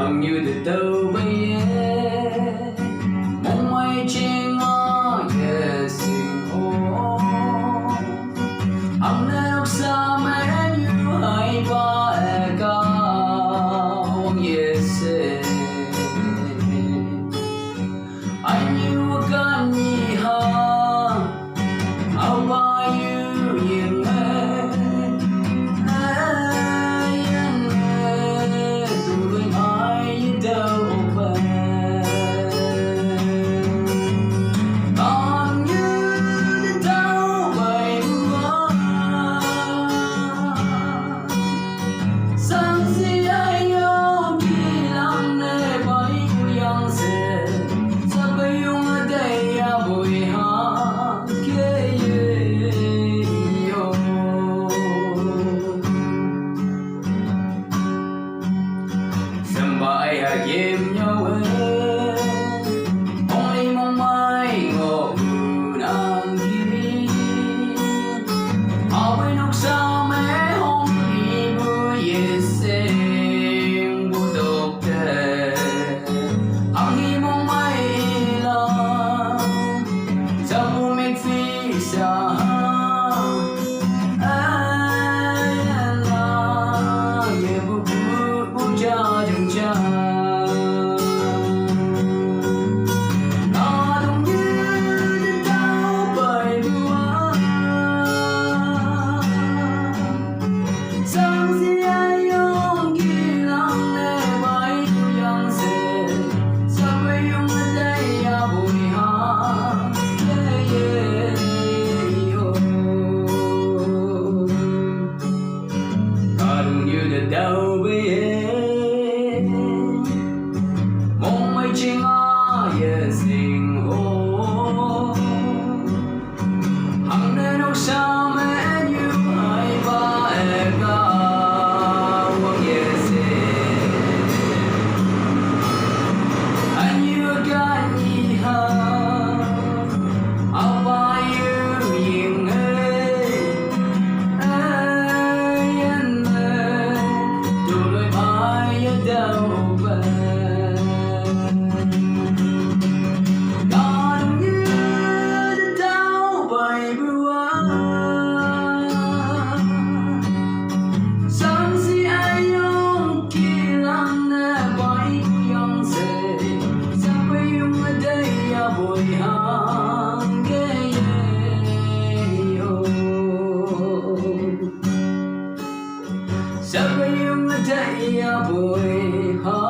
đồng như từ từ bây mong mai trên ngõ về sinh ô âm nay lúc xa mẹ như hai ba e cao ye se anh yêu can nhị ha ao ba yêu yên kiếm nhau ôi mong mai ngộ nàng kia ở bên lúc xa mẹ hôm đi vui về xem bu tục tề anh hi mong mai là sao bu mệt phi xa ai là ye bu cha jung cha đâu biết mong mây trên ngõ về sinh hô hằng đêm lúc sao mẹ như hai ba em cao về sinh anh như cái nhị ha áo ba yêu yên Sa bay yung day aboy ha